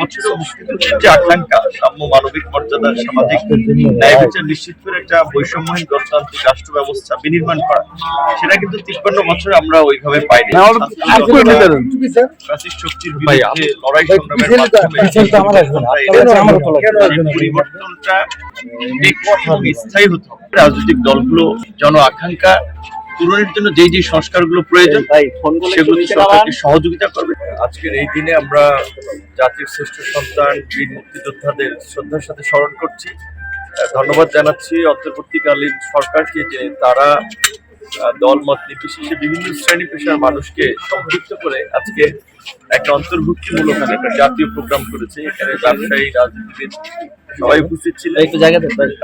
বছরেও মুক্তিযুদ্ধের যে আকাঙ্ক্ষা, সাম্য, মানবিক মর্যাদা, সামাজিক ন্যায় বিচার নিশ্চিত করে একটা বৈষম্যহীন গণতান্ত্রিক রাষ্ট্র ব্যবস্থা বিনির্মাণ করা, সেটা কিন্তু 53 বছরে আমরা ওইভাবে পাইনি। ফ্যাসিস্ট শক্তির বিরুদ্ধে লড়াই সংগ্রামের মাধ্যমে পরিবর্তনটা স্থায়ী হতে হবে। রাজনৈতিক দলগুলো জন আকাঙ্ক্ষা পূরণের জন্য যে সংস্কারগুলো প্রয়োজন সেগুলো সরকারকে সহযোগিতা করবে। আজকের এই দিনে আমরা জাতির শ্রেষ্ঠ সন্তান বীর মুক্তিযোদ্ধাদের শ্রদ্ধার সাথে স্মরণ করছি। ধন্যবাদ জানাচ্ছি অন্তর্বর্তীকালীন সরকারকে যে তারা দলমত নির্বিশেষে বিভিন্ন শ্রেণী পেশার মানুষকে সম্পৃক্ত করে আজকে একটা অন্তর্ভুক্তিমূলক একটা জাতীয় প্রোগ্রাম করেছে। এখানে ব্যবসায়ী, রাজনীতিবিদ সবাই উপস্থিত ছিলেন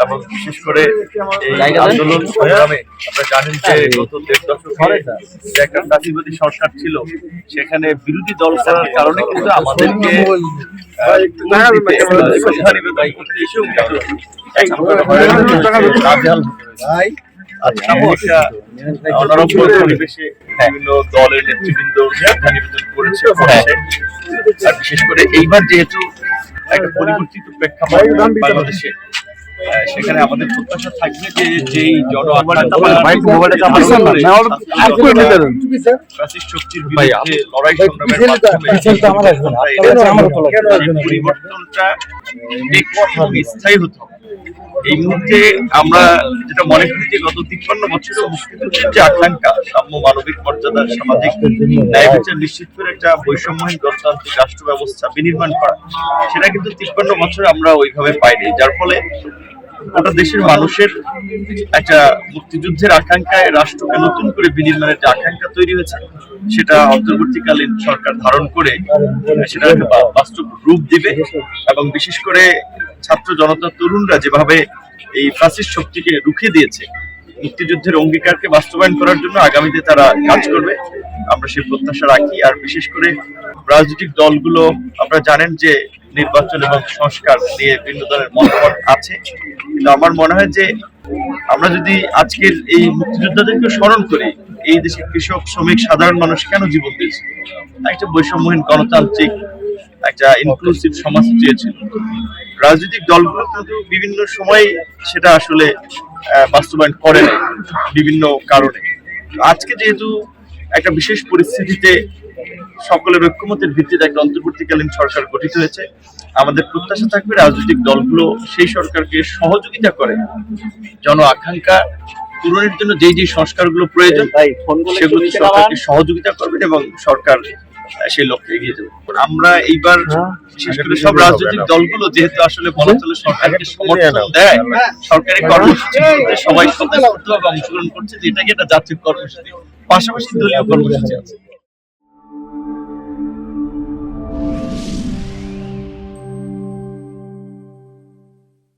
এবং বিশেষ করে এই আন্দোলন সংগ্রামে আমরা জানেন যে গত 1.5 দশকে যে একটা ফ্যাসিবাদী সরকার ছিল, সেখানে বিরোধী দল করার কারণে কিন্তু আমাদেরকে পরিবেশে বিভিন্ন দলের নেতৃবৃন্দ শ্রদ্ধা নিবেদন করেছে। আর বিশেষ করে এইবার যেহেতু একটা পরিবর্তিত প্রেক্ষাপট বাংলাদেশে, সেখানে আমাদের প্রত্যাশা থাকবে যে যেই শক্তির বিরুদ্ধে লড়াই সংগ্রামের মাধ্যমে পরিবর্তনটা স্থায়ী হতে হবে। এই মুহূর্তে আমরা যেটা মনে করি যে গত 53 বছরেও মুক্তিযুদ্ধের যে আকাঙ্ক্ষা, সাম্য, মানবিক মর্যাদা, সামাজিক ন্যায় বিচার নিশ্চিত করে একটা বৈষম্যহীন গণতান্ত্রিক রাষ্ট্র ব্যবস্থা বিনির্মাণ করা, সেটা কিন্তু 53 বছরে আমরা ওইভাবে পাইনি। যার ফলে গোটা দেশের মানুষের একটা মুক্তিযুদ্ধের আকাঙ্ক্ষায় রাষ্ট্রকে নতুন করে বিনির্মাণের যে আকাঙ্ক্ষা তৈরি হয়েছে, সেটা অন্তর্বর্তীকালীন সরকার ধারণ করে সেটা বাস্তব রূপ দিবে। এবং বিশেষ করে ছাত্র জনতা, তরুণরা যেভাবে এই ফ্যাসিস্ট শক্তিকে রুখে দিয়েছে, মুক্তিযুদ্ধের অঙ্গীকারকে বাস্তবায়ন করার জন্য আগামীতে তারা কাজ করবে, আমরা সেই প্রত্যাশা রাখি। আর বিশেষ করে রাজনৈতিক দলগুলো, আপনারা জানেন যে নির্বাচন এবং সংস্কার নিয়ে বিভিন্ন ধরনের মতামত আছে, কিন্তু আমার মনে হয় যে আমরা যদি আজকের এই মুক্তিযোদ্ধাদেরকে স্মরণ করি, এই দেশের কৃষক, শ্রমিক, সাধারণ মানুষ কেন জীবন দিয়েছে, একটা বৈষম্যহীন গণতান্ত্রিক একটা ইনক্লুসিভ সমাজ চেয়েছিল। রাজনৈতিক দলগুলো কিন্তু বিভিন্ন সময় সেটা আসলে বাস্তবায়ন করে না বিভিন্ন কারণে। আজকে যেহেতু একটা বিশেষ পরিস্থিতিতে সকলের ঐক্যমতের ভিত্তিতে একটা অন্তর্বর্তীকালীন সরকার গঠিত হয়েছে, আমাদের প্রত্যাশা থাকবে রাজনৈতিক দলগুলো সেই সরকারকে সহযোগিতা করে জন আকাঙ্ক্ষা পূরণের জন্য যে সংস্কারগুলো প্রয়োজন সেগুলো সরকারকে সহযোগিতা করবেন এবং সরকার সেই লক্ষ্যে এগিয়ে যাবে। আমরা এইবার বিশেষ করে সব রাজনৈতিক দলগুলো যেহেতু আসলে বলা চলে সরকারকে সমর্থন দেয়, সরকারি কর্মসূচিতে সবাই স্বতঃস্ফূর্তভাবে অংশগ্রহণ করছে, যেটাকে একটা জাতীয় কর্মসূচি, পাশাপাশি দলীয় কর্মসূচি আছে।